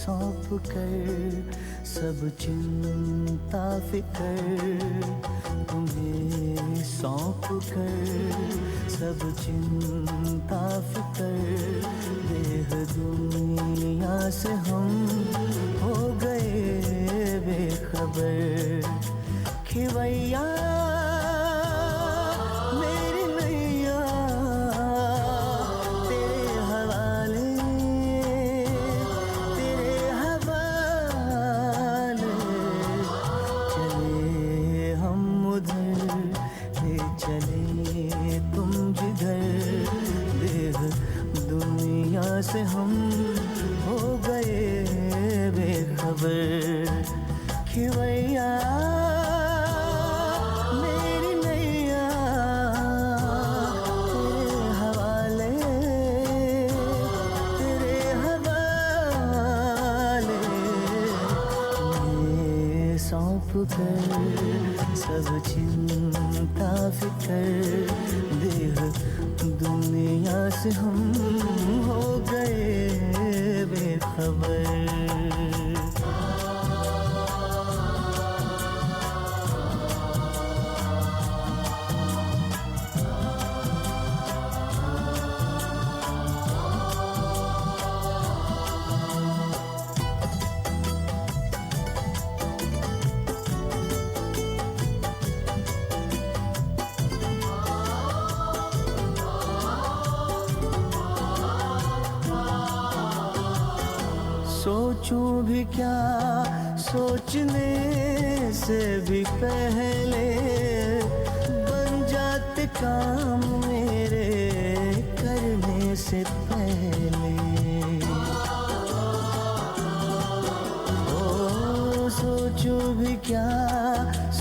सौंप कर सब चिंता फिकर, तुम्हें सौंप कर सब चिंता फिकर, देह दुनिया से हम हो गए बेखबर। खिवैया मेरी नैया तेरे हवाले, तेरे हवाले, चले हम उधर ले चले तुम जिधर, देह दुनिया से हम हो गए बेखबर। खिवैया मेरी नैया तेरे हवाले, तेरे हवाले, ये सौंप कर सब चिंता फिकर, देह दुनिया से हम हो गए बेखबर। सोचूं भी क्या सोचने से भी पहले, बन जाते काम मेरे करने से पहले। ओ सोचूं भी क्या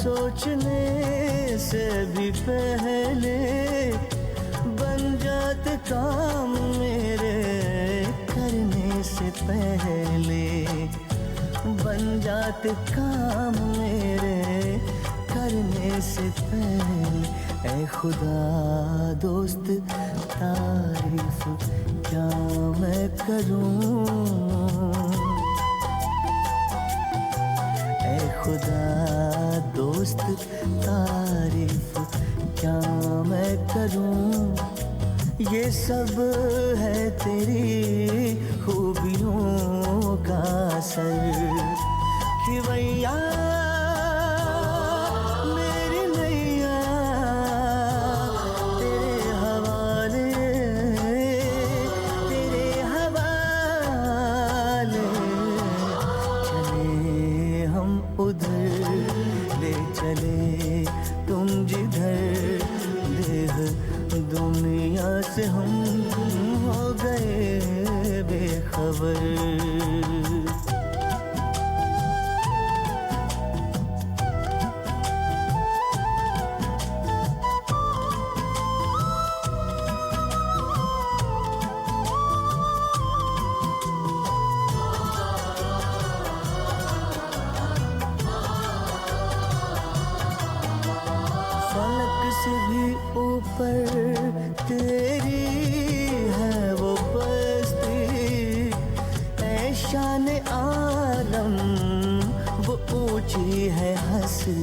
सोचने से भी पहले, बन जाते काम मेरे करने से पहले, बन जाते काम मेरे करने से पहले। ऐ खुदा दोस्त तारीफ क्या मैं करूं, ऐ खुदा दोस्त तारीफ क्या मैं करूं, ये सब है तेरी खूबियों का असर। खिवैया मेरी नैया तेरे हवाले, तेरे हवाले, चले हम उधर ले चले तुम जिधर, देह दुनिया से हम हो गए बेखबर। फलक से भी ऊपर तेरी है वो बस्ती, ऐ शान आलम वो ऊंची है हस्ती।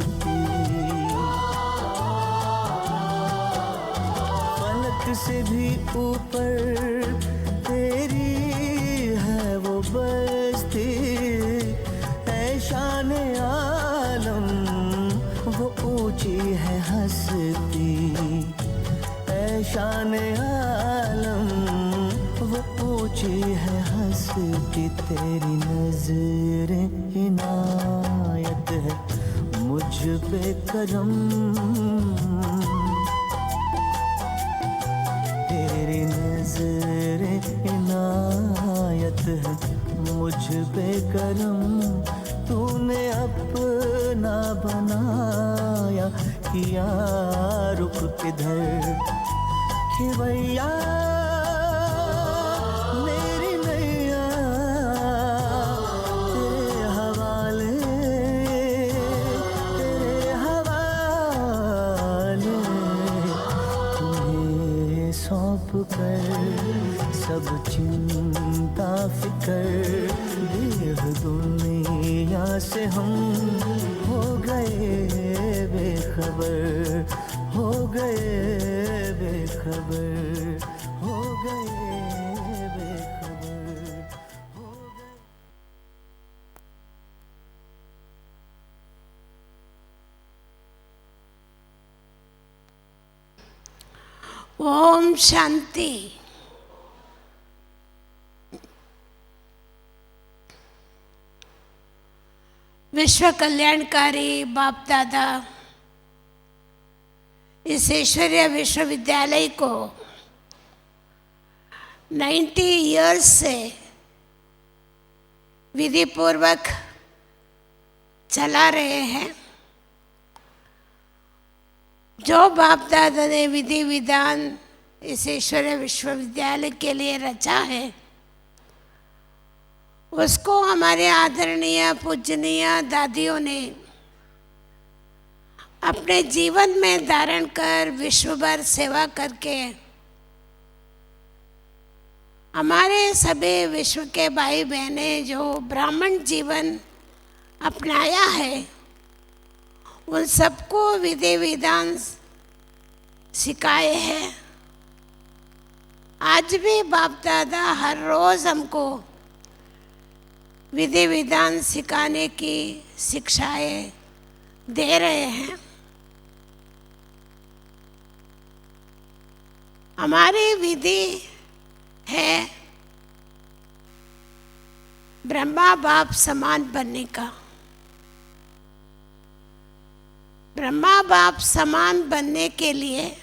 फलक से भी ऊपर तेरी है वो बस्ती, ऐ शान आलम वो ऊंची है हस्ती, ऐ शान आलम वो ऊंची है हस्ती। तेरी नज़र इनायत है मुझ पे करम, तेरी नज़र इनायत है मुझ पे करम, तूने अपना बनाया किया रुख किधर। खिवैया मेरी नैया तेरे हवाले, तेरे हवाले, तुम्हें सौंप कर सब चिंता फिकर, देह से हम हो गए बेखबर, हो गए बेखबर, हो गए बेखबर, हो गए। ओम शांति। विश्व कल्याणकारी बाप दादा इस ईश्वरीय विश्वविद्यालय को 90 इयर्स से विधि पूर्वक चला रहे हैं। जो बाप दादा ने विधि विधान इस ईश्वरीय विश्वविद्यालय के लिए रचा है, उसको हमारे आदरणीय पूजनीय दादियों ने अपने जीवन में धारण कर विश्व भर सेवा करके हमारे सभी विश्व के भाई बहनें जो ब्राह्मण जीवन अपनाया है, उन सबको विधि विधान सिखाए हैं। आज भी बाप दादा हर रोज हमको विधि विधान सिखाने की शिक्षाएं दे रहे हैं। हमारी विधि है ब्रह्मा बाप समान बनने का। ब्रह्मा बाप समान बनने के लिए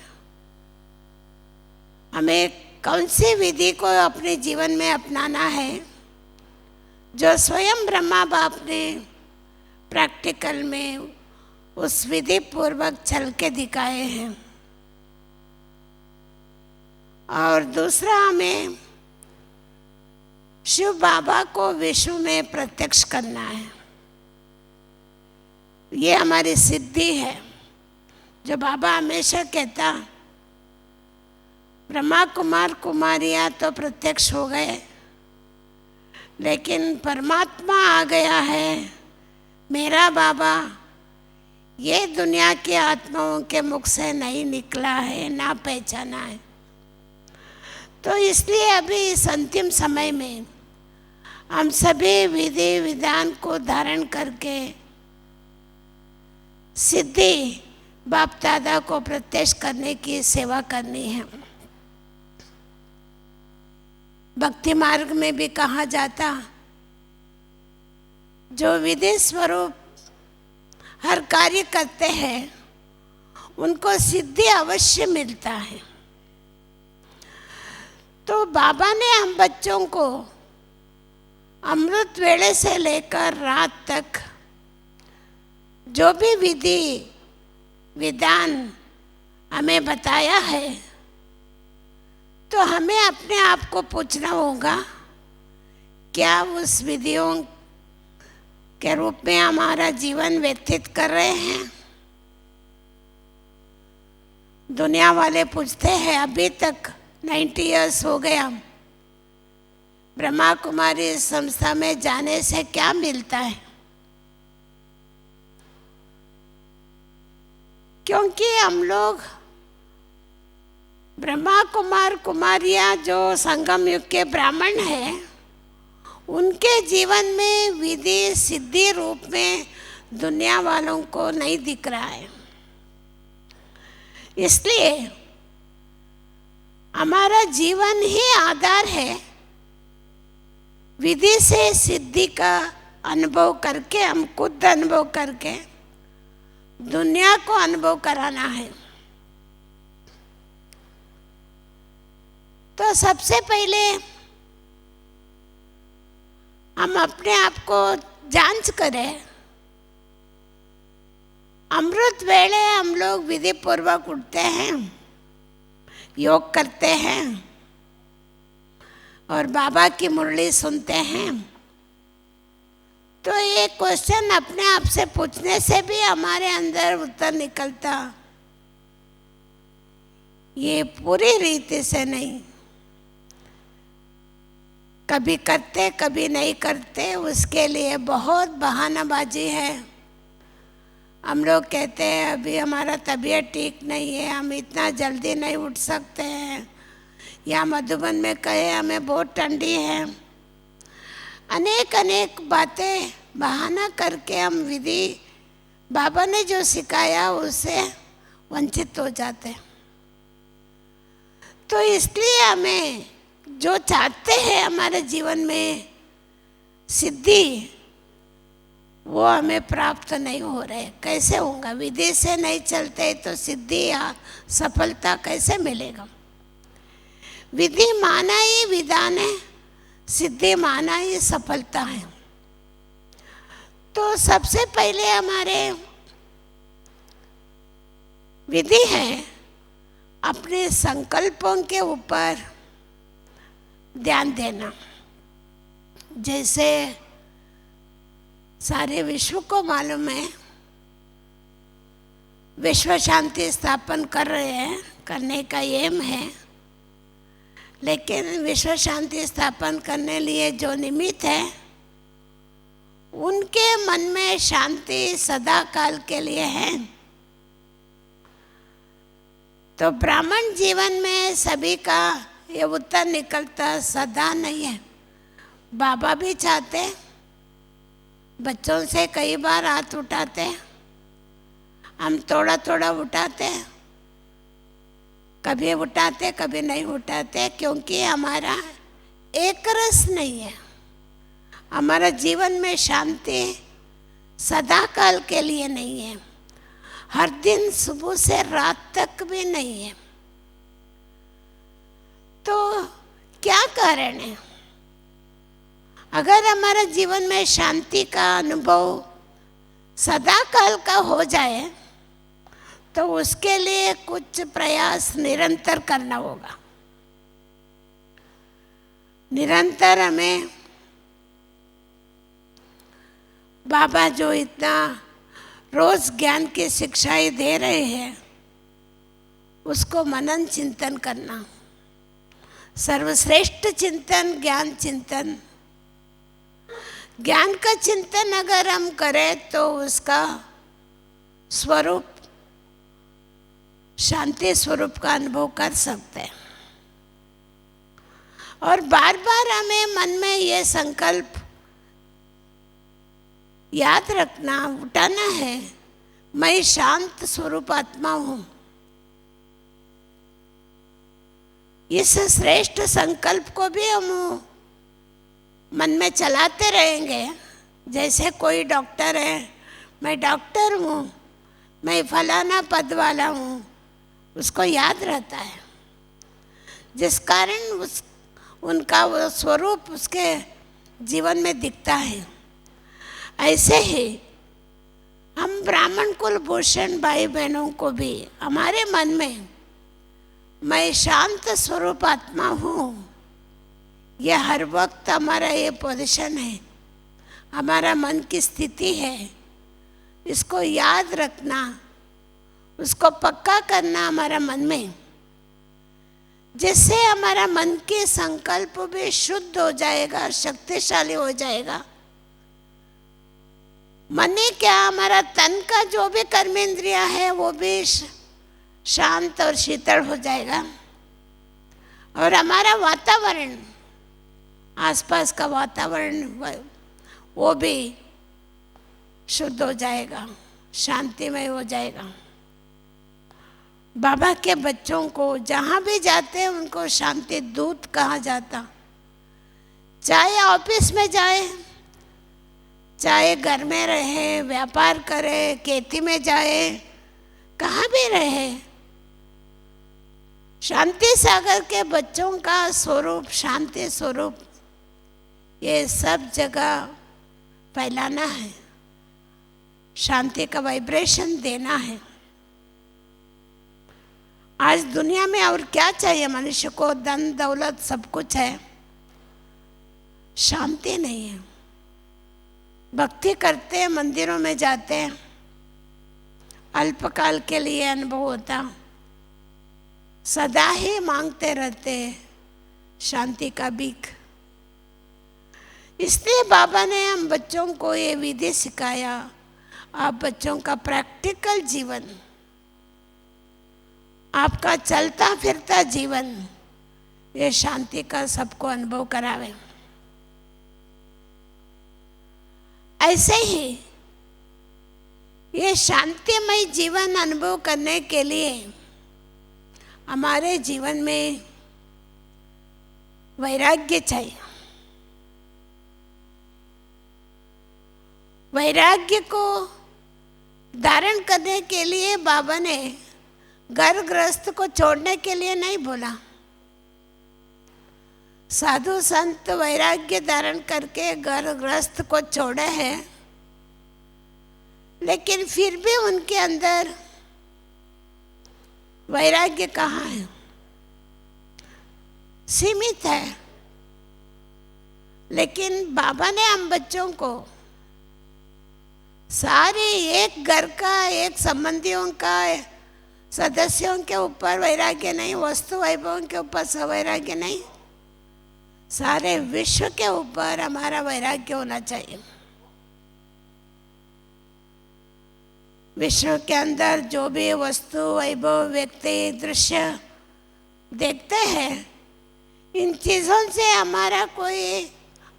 हमें कौन सी विधि को अपने जीवन में अपनाना है, जो स्वयं ब्रह्मा बाप ने प्रैक्टिकल में उस विधि पूर्वक चल के दिखाए हैं। और दूसरा, हमें शिव बाबा को विश्व में प्रत्यक्ष करना है। ये हमारी सिद्धि है। जो बाबा हमेशा कहता, ब्रह्मा कुमार कुमारियाँ तो प्रत्यक्ष हो गए, लेकिन परमात्मा आ गया है। मेरा बाबा ये दुनिया की आत्माओं के मुख से नहीं निकला है, ना पहचाना है। तो इसलिए अभी इस अंतिम समय में हम सभी विधि विधान को धारण करके सिद्धि बाप दादा को प्रत्यक्ष करने की सेवा करनी है। भक्ति मार्ग में भी कहा जाता, जो विधि स्वरूप हर कार्य करते हैं उनको सिद्धि अवश्य मिलता है। तो बाबा ने हम बच्चों को अमृत वेले से लेकर रात तक जो भी विधि विधान हमें बताया है, तो हमें अपने आप को पूछना होगा, क्या उस विधियों के रूप में हमारा जीवन व्यतीत कर रहे हैं। दुनिया वाले पूछते हैं, अभी तक 90 इयर्स हो गया, ब्रह्मा कुमारी संस्था में जाने से क्या मिलता है। क्योंकि हम लोग ब्रह्मा कुमार कुमारियाँ जो संगम युग के ब्राह्मण हैं, उनके जीवन में विधि सिद्धि रूप में दुनिया वालों को नहीं दिख रहा है। इसलिए हमारा जीवन ही आधार है। विधि से सिद्धि का अनुभव करके, हम खुद अनुभव करके दुनिया को अनुभव कराना है। तो सबसे पहले हम अपने आप को जांच करें। अमृत वेले हम लोग विधि पूर्वक उठते हैं, योग करते हैं और बाबा की मुरली सुनते हैं। तो ये क्वेश्चन अपने आप से पूछने से भी हमारे अंदर उत्तर निकलता, ये पूरी रीति से नहीं। कभी करते कभी नहीं करते, उसके लिए बहुत बहानाबाजी है। हम लोग कहते हैं अभी हमारा तबीयत ठीक नहीं है, हम इतना जल्दी नहीं उठ सकते हैं, या मधुबन में कहे हमें बहुत ठंडी है। अनेक अनेक बातें बहाना करके हम विधि बाबा ने जो सिखाया उससे वंचित हो जाते हैं। तो इसलिए हमें जो चाहते हैं हमारे जीवन में सिद्धि, वो हमें प्राप्त नहीं हो रहे। कैसे होगा? विधि से नहीं चलते तो सिद्धि या सफलता कैसे मिलेगा? विधि माना ही विधान है, सिद्धि माना ही सफलता है। तो सबसे पहले हमारे विधि है अपने संकल्पों के ऊपर ध्यान देना। जैसे सारे विश्व को मालूम है, विश्व शांति स्थापन कर रहे हैं, करने का एम है, लेकिन विश्व शांति स्थापन करने लिए जो निमित्त है, उनके मन में शांति सदा काल के लिए है। तो ब्राह्मण जीवन में सभी का ये उत्तर निकलता सदा नहीं है। बाबा भी चाहते, बच्चों से कई बार हाथ उठाते, हम थोड़ा थोड़ा उठाते, कभी उठाते कभी नहीं उठाते, क्योंकि हमारा एक रस नहीं है। हमारा जीवन में शांति सदा काल के लिए नहीं है, हर दिन सुबह से रात तक भी नहीं है। तो क्या कारण है? अगर हमारा जीवन में शांति का अनुभव सदा काल का हो जाए तो उसके लिए कुछ प्रयास निरंतर करना होगा। निरंतर हमें बाबा जो इतना रोज ज्ञान की शिक्षाएं दे रहे हैं, उसको मनन चिंतन करना। सर्वश्रेष्ठ चिंतन ज्ञान चिंतन। ज्ञान का चिंतन अगर हम करें तो उसका स्वरूप शांति स्वरूप का अनुभव कर सकते हैं। और बार बार हमें मन में ये संकल्प याद रखना, उठाना है, मैं शांत स्वरूप आत्मा हूं। इस श्रेष्ठ संकल्प को भी हम मन में चलाते रहेंगे। जैसे कोई डॉक्टर है, मैं डॉक्टर हूँ, मैं फलाना पद वाला हूँ, उसको याद रहता है, जिस कारण उनका वो स्वरूप उसके जीवन में दिखता है। ऐसे ही हम ब्राह्मण कुलभूषण भाई बहनों को भी हमारे मन में मैं शांत स्वरूप आत्मा हूँ, यह हर वक्त हमारा ये पोजीशन है, हमारा मन की स्थिति है। इसको याद रखना, उसको पक्का करना हमारा मन में, जिससे हमारा मन के संकल्प भी शुद्ध हो जाएगा, शक्तिशाली हो जाएगा। मन ही क्या, हमारा तन का जो भी कर्मेंद्रिया है वो भी शांत और शीतल हो जाएगा। और हमारा वातावरण, आसपास का वातावरण वो भी शुद्ध हो जाएगा, शांतिमय हो जाएगा। बाबा के बच्चों को जहाँ भी जाते हैं उनको शांति दूत कहा जाता। चाहे ऑफिस में जाए, चाहे घर में रहे, व्यापार करे, खेती में जाए, कहाँ भी रहे, शांति सागर के बच्चों का स्वरूप शांति स्वरूप ये सब जगह फैलाना है, शांति का वाइब्रेशन देना है। आज दुनिया में और क्या चाहिए मनुष्य को? धन दौलत सब कुछ है, शांति नहीं है। भक्ति करते हैं, मंदिरों में जाते हैं, अल्पकाल के लिए अनुभव होता, सदा ही मांगते रहते हैं शांति का भीख। इसलिए बाबा ने हम बच्चों को ये विधि सिखाया। आप बच्चों का प्रैक्टिकल जीवन, आपका चलता फिरता जीवन ये शांति का सबको अनुभव करावे। ऐसे ही ये शांतिमय जीवन अनुभव करने के लिए हमारे जीवन में वैराग्य चाहिए। वैराग्य को धारण करने के लिए बाबा ने घर गृहस्थ को छोड़ने के लिए नहीं बोला। साधु संत वैराग्य धारण करके घर गृहस्थ को छोड़े हैं, लेकिन फिर भी उनके अंदर वैराग्य कहाँ है? सीमित है। लेकिन बाबा ने हम बच्चों को सारे एक घर का, एक संबंधियों का, सदस्यों के ऊपर वैराग्य नहीं, वस्तु वैभवों के ऊपर सवैराग्य नहीं, सारे विश्व के ऊपर हमारा वैराग्य होना चाहिए। विश्व के अंदर जो भी वस्तु वैभव व्यक्ति दृश्य देखते हैं, इन चीज़ों से हमारा कोई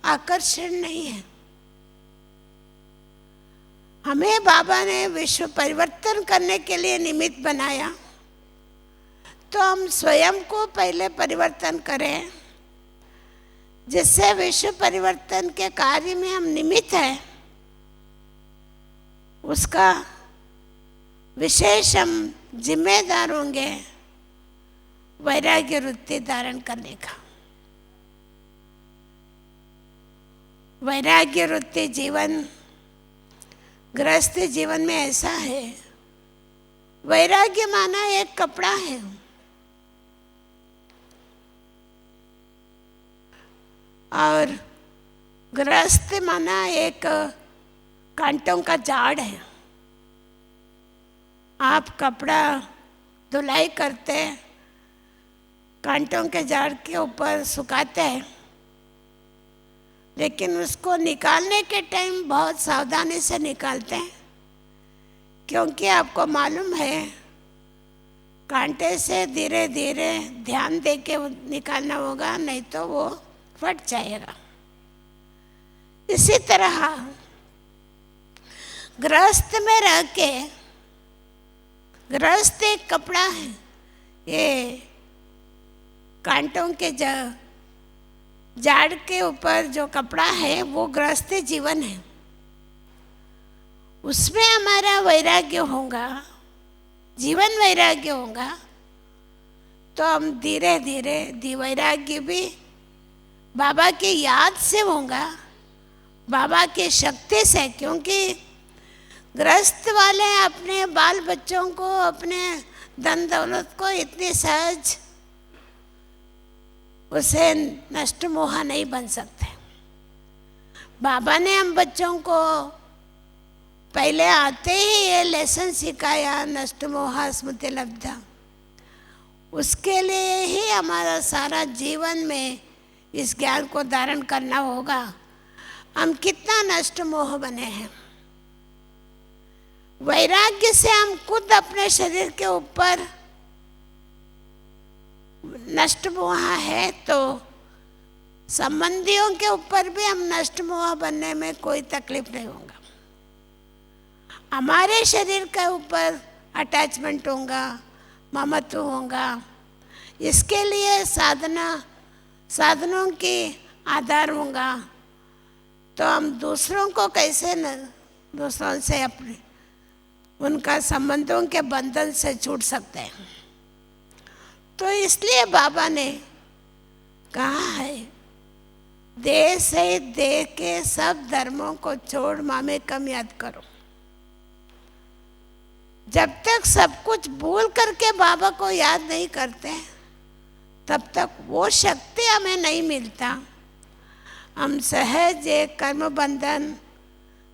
आकर्षण नहीं है। हमें बाबा ने विश्व परिवर्तन करने के लिए निमित्त बनाया, तो हम स्वयं को पहले परिवर्तन करें, जिससे विश्व परिवर्तन के कार्य में हम निमित्त हैं। उसका विशेष हम जिम्मेदार होंगे वैराग्य वृत्ति धारण करने का। वैराग्य वृत्ति जीवन गृहस्थ जीवन में ऐसा है। वैराग्य माना एक कपड़ा है, और गृहस्थ माना एक कांटों का झाड़ है। आप कपड़ा धुलाई करते, कांटों के झाड़ के ऊपर सुखाते हैं, लेकिन उसको निकालने के टाइम बहुत सावधानी से निकालते हैं, क्योंकि आपको मालूम है कांटे से धीरे धीरे ध्यान दे के निकालना होगा, नहीं तो वो फट जाएगा। इसी तरह गृहस्थ में रह के, गृहस्थ एक कपड़ा है, ये कांटों के झाड़ के ऊपर जो कपड़ा है वो गृहस्थ जीवन है। उसमें हमारा वैराग्य होगा, जीवन वैराग्य होगा, तो हम धीरे धीरे वैराग्य भी बाबा की याद से होगा, बाबा की शक्ति से। क्योंकि गृहस्थ वाले अपने बाल बच्चों को, अपने धन दौलत को इतनी सहज उसे नष्ट मोह नहीं बन सकते। बाबा ने हम बच्चों को पहले आते ही ये लेसन सिखाया, नष्ट मोह स्मृति लब्धा। उसके लिए ही हमारा सारा जीवन में इस ज्ञान को धारण करना होगा। हम कितना नष्ट मोह बने हैं। वैराग्य से हम खुद अपने शरीर के ऊपर नष्ट मोह है, तो संबंधियों के ऊपर भी हम नष्ट मोह बनने में कोई तकलीफ नहीं होगा। हमारे शरीर के ऊपर अटैचमेंट होगा, ममत्व होगा। इसके लिए साधनों के आधार होगा, तो हम दूसरों को कैसे दूसरों से अपने उनका संबंधों के बंधन से छूट सकते हैं। तो इसलिए बाबा ने कहा है, देह से देह के सब धर्मों को छोड़ मामेकम याद करो। जब तक सब कुछ भूल करके बाबा को याद नहीं करते, तब तक वो शक्ति हमें नहीं मिलता। हम सहज एक कर्म बंधन,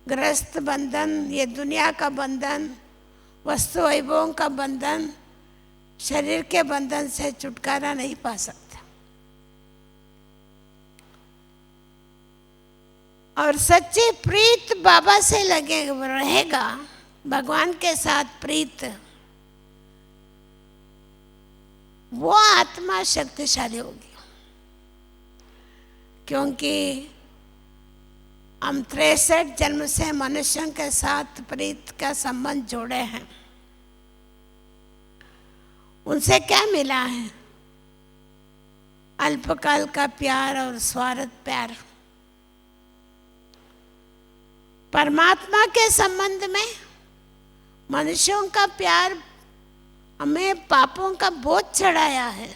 गृहस्थ बंधन, ये दुनिया का बंधन, वस्तु वैभवों का बंधन, शरीर के बंधन से छुटकारा नहीं पा सकते। और सच्ची प्रीत बाबा से लगे रहेगा, भगवान के साथ प्रीत, वो आत्मा शक्तिशाली होगी। क्योंकि हम 63 जन्म से मनुष्यों के साथ प्रीत का संबंध जोड़े हैं। उनसे क्या मिला है? अल्पकाल का प्यार और स्वार्थ प्यार। परमात्मा के संबंध में मनुष्यों का प्यार हमें पापों का बोझ चढ़ाया है,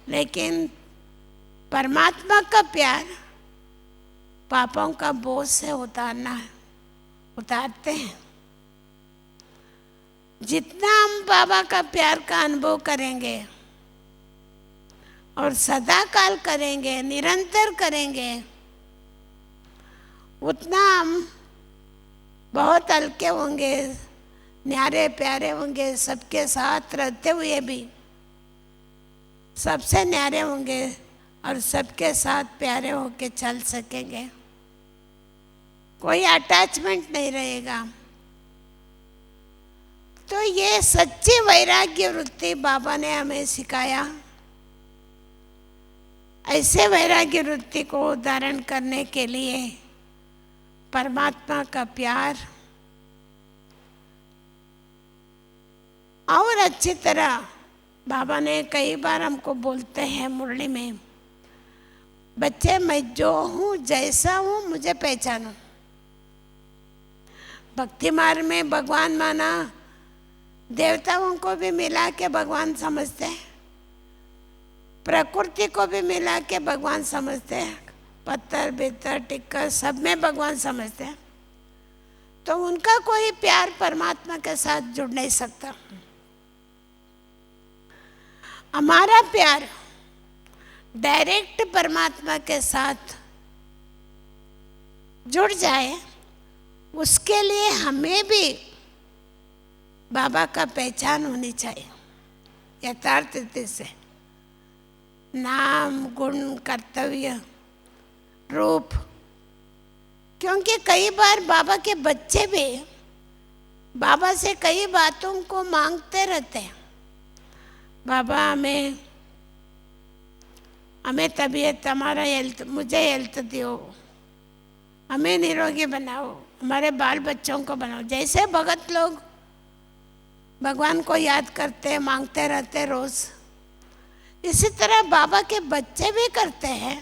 लेकिन परमात्मा का प्यार पापों का बोझ से उतारते हैं। जितना हम बाबा का प्यार का अनुभव करेंगे और सदा काल करेंगे, निरंतर करेंगे, उतना हम बहुत हल्के होंगे, न्यारे प्यारे होंगे, सबके साथ रहते हुए भी सबसे न्यारे होंगे और सबके साथ प्यारे होके चल सकेंगे। कोई अटैचमेंट नहीं रहेगा। तो ये सच्ची वैराग्य वृत्ति बाबा ने हमें सिखाया। ऐसे वैराग्य वृत्ति को धारण करने के लिए परमात्मा का प्यार और अच्छी तरह बाबा ने कई बार हमको बोलते हैं मुरली में, बच्चे मैं जो हूँ जैसा हूँ मुझे पहचानो। भक्ति मार्ग में भगवान माना, देवताओं को भी मिला के भगवान समझते हैं, प्रकृति को भी मिला के भगवान समझते हैं, पत्थर बित्तर टिक्कर सब में भगवान समझते हैं। तो उनका कोई प्यार परमात्मा के साथ जुड़ नहीं सकता। हमारा प्यार डायरेक्ट परमात्मा के साथ जुड़ जाए, उसके लिए हमें भी बाबा का पहचान होनी चाहिए यथार्थ से। नाम, गुण, कर्तव्य, रूप। क्योंकि कई बार बाबा के बच्चे भी बाबा से कई बातों को मांगते रहते हैं। बाबा हमें तबीयत, हमारा हेल्थ, मुझे हेल्थ दो, हमें निरोगी बनाओ, हमारे बाल बच्चों को बनाओ। जैसे भगत लोग भगवान को याद करते, मांगते रहते रोज, इसी तरह बाबा के बच्चे भी करते हैं,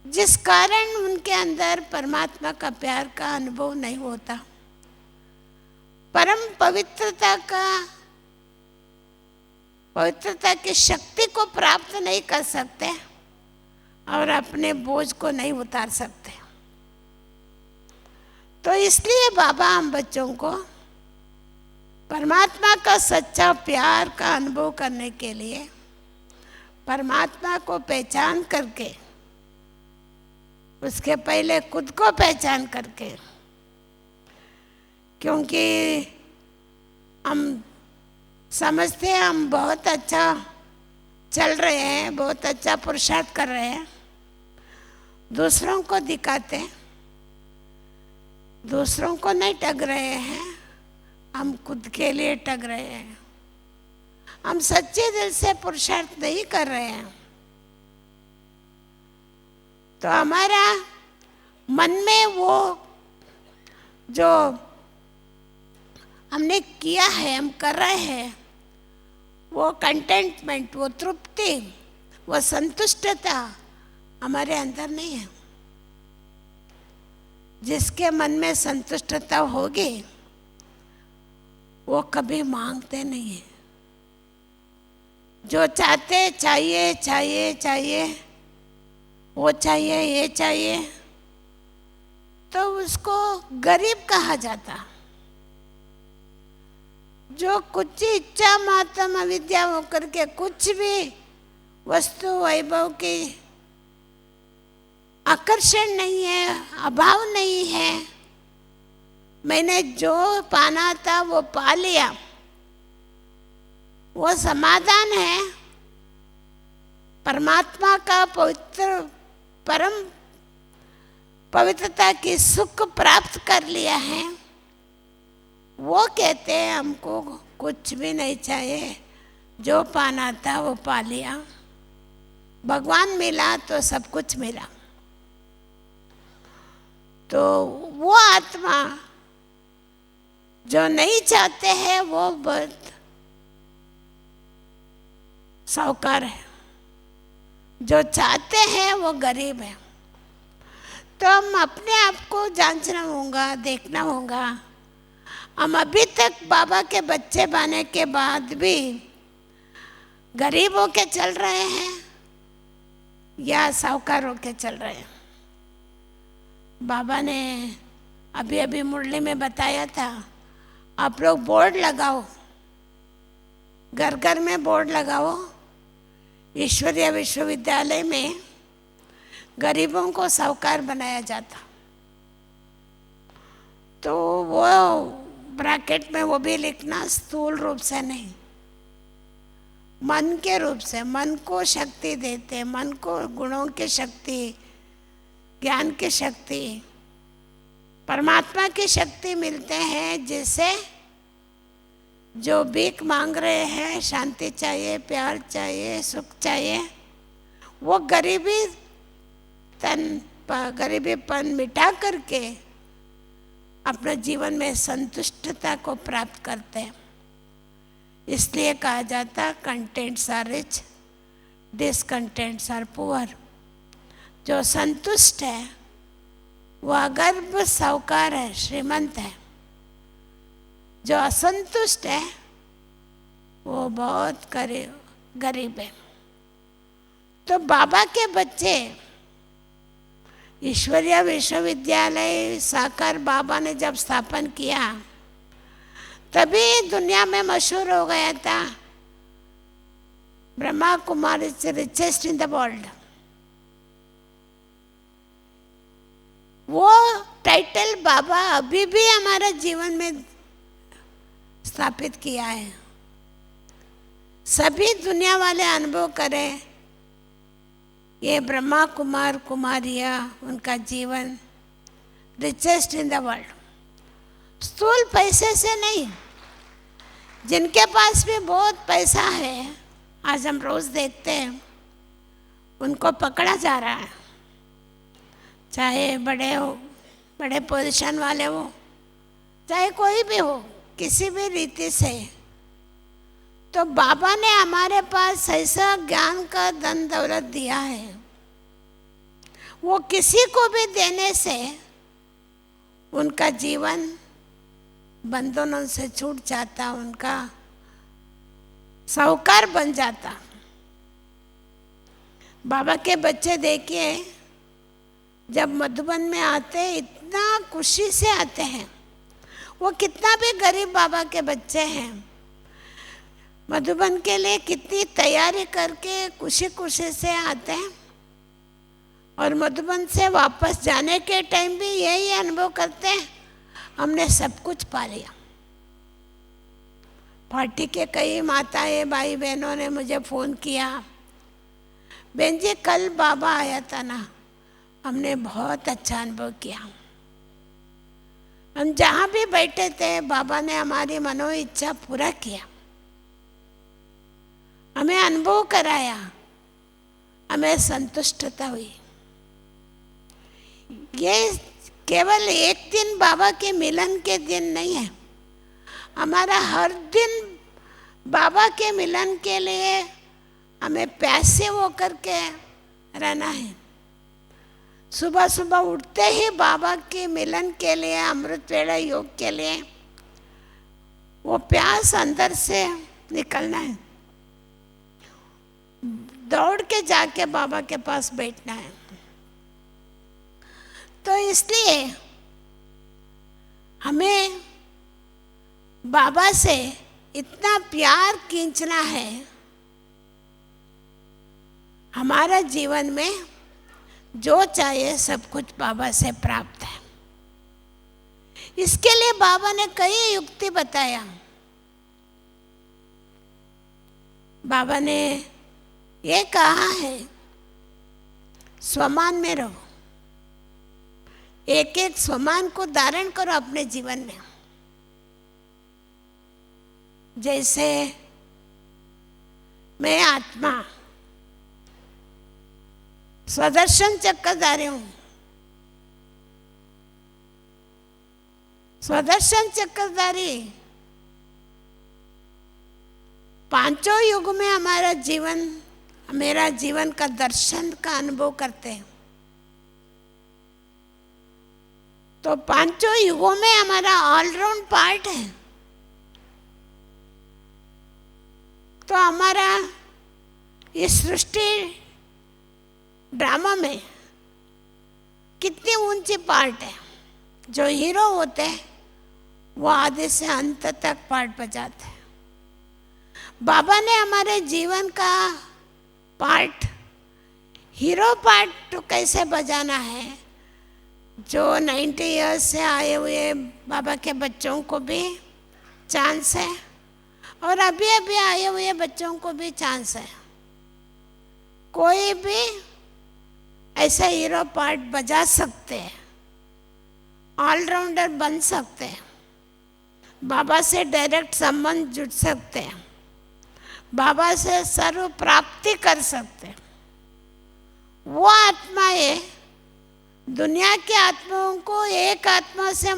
जिस कारण उनके अंदर परमात्मा का प्यार का अनुभव नहीं होता, परम पवित्रता की शक्ति को प्राप्त नहीं कर सकते और अपने बोझ को नहीं उतार सकते। तो इसलिए बाबा हम बच्चों को परमात्मा का सच्चा प्यार का अनुभव करने के लिए परमात्मा को पहचान करके, उसके पहले खुद को पहचान करके, क्योंकि हम समझते हैं हम बहुत अच्छा चल रहे हैं, बहुत अच्छा पुरुषार्थ कर रहे हैं, दूसरों को दिखाते हैं, दूसरों को नहीं टग रहे हैं, हम खुद के लिए टग रहे हैं। हम सच्चे दिल से पुरुषार्थ नहीं कर रहे हैं। तो हमारा मन में वो जो हमने किया है, हम कर रहे हैं, वो कंटेंटमेंट, वो तृप्ति, वो संतुष्टता हमारे अंदर नहीं है। जिसके मन में संतुष्टता होगी वो कभी मांगते नहीं है। जो चाहते चाहिए चाहिए चाहिए, वो चाहिए ये चाहिए, तो उसको गरीब कहा जाता। जो कुछ इच्छा मात्रम अविद्या होकर के कुछ भी वस्तु वैभव की आकर्षण नहीं है, अभाव नहीं है, मैंने जो पाना था वो पा लिया, वो समाधान है। परमात्मा का पवित्र परम पवित्रता की सुख प्राप्त कर लिया है, वो कहते हैं हमको कुछ भी नहीं चाहिए, जो पाना था वो पा लिया, भगवान मिला तो सब कुछ मिला। तो वो आत्मा जो नहीं चाहते हैं वो बहुत साहूकार है, जो चाहते हैं वो गरीब है। तो हम अपने आप को जांचना होगा, देखना होगा, हम अभी तक बाबा के बच्चे बने के बाद भी गरीब होके चल रहे हैं या साहूकार होके चल रहे हैं। बाबा ने अभी अभी मुरली में बताया था, आप लोग बोर्ड लगाओ, घर घर में बोर्ड लगाओ, ईश्वरीय विश्वविद्यालय में गरीबों को साहूकार बनाया जाता। तो वो ब्रैकेट में वो भी लिखना स्थूल रूप से नहीं, मन के रूप से, मन को शक्ति देते, मन को गुणों की शक्ति, ज्ञान की शक्ति, परमात्मा की शक्ति मिलते हैं, जिससे जो भीख मांग रहे हैं, शांति चाहिए, प्यार चाहिए, सुख चाहिए, वो गरीबीपन मिटा करके अपने जीवन में संतुष्टता को प्राप्त करते हैं। इसलिए कहा जाता contents are rich, discontents are poor. जो संतुष्ट है वो अगर्भ साहूकार है, श्रीमंत है। जो असंतुष्ट है वो बहुत गरीब है। तो बाबा के बच्चे ईश्वरीय विश्वविद्यालय साकार बाबा ने जब स्थापन किया, तभी दुनिया में मशहूर हो गया था, Brahma Kumar is richest in the world. वो टाइटल बाबा अभी भी हमारा जीवन में स्थापित किया है। सभी दुनिया वाले अनुभव करें, ये ब्रह्मा कुमार कुमारियाँ, उनका जीवन रिचेस्ट इन द वर्ल्ड। स्थूल पैसे से नहीं, जिनके पास भी बहुत पैसा है, आज हम रोज देखते हैं उनको पकड़ा जा रहा है, चाहे बड़े हो, बड़े पोजीशन वाले हो, चाहे कोई भी हो, किसी भी रीति से। तो बाबा ने हमारे पास ऐसा ज्ञान का धन दौलत दिया है, वो किसी को भी देने से उनका जीवन बंधनों से छूट जाता, उनका साहूकार बन जाता। बाबा के बच्चे देखिए, जब मधुबन में आते इतना खुशी से आते हैं। वो कितना भी गरीब बाबा के बच्चे हैं, मधुबन के लिए कितनी तैयारी करके खुशी खुशी से आते हैं, और मधुबन से वापस जाने के टाइम भी यही अनुभव करते हैं, हमने सब कुछ पा लिया। पार्टी के कई माताएं भाई बहनों ने मुझे फ़ोन किया, बहन जी कल बाबा आया था ना, हमने बहुत अच्छा अनुभव किया। हम जहाँ भी बैठे थे बाबा ने हमारी मनो इच्छा पूरा किया, हमें अनुभव कराया, हमें संतुष्टता हुई। ये केवल एक दिन बाबा के मिलन के दिन नहीं है, हमारा हर दिन बाबा के मिलन के लिए हमें प्यासे होकर के रहना है। सुबह सुबह उठते ही बाबा के मिलन के लिए, अमृत वेला योग के लिए वो प्यास अंदर से निकलना है, दौड़ के जाके बाबा के पास बैठना है। तो इसलिए हमें बाबा से इतना प्यार खींचना है, हमारा जीवन में जो चाहिए सब कुछ बाबा से प्राप्त है। इसके लिए बाबा ने कई युक्ति बताया। बाबा ने ये कहा है, स्वमान में रहो, एक एक स्वमान को धारण करो अपने जीवन में। जैसे मैं आत्मा स्वदर्शन चक्रधारी हूं। स्वदर्शन चक्रधारी पांचों युग में हमारा जीवन, मेरा जीवन का दर्शन का अनुभव करते हैं। तो पांचों युगों में हमारा ऑलराउंड पार्ट है। तो हमारा इस सृष्टि ड्रामा में कितनी ऊंची पार्ट है। जो हीरो होते हैं वो आधे से अंत तक पार्ट बजाते हैं। बाबा ने हमारे जीवन का पार्ट, हीरो पार्ट तो कैसे बजाना है, जो 90 इयर्स से आए हुए बाबा के बच्चों को भी चांस है और अभी अभी आए हुए बच्चों को भी चांस है। कोई भी ऐसा हीरो पार्ट बजा सकते हैं, ऑलराउंडर बन सकते हैं, बाबा से डायरेक्ट संबंध जुड़ सकते हैं, बाबा से सर्व प्राप्ति कर सकते हैं। वो आत्माएं दुनिया की आत्माओं को एक आत्मा से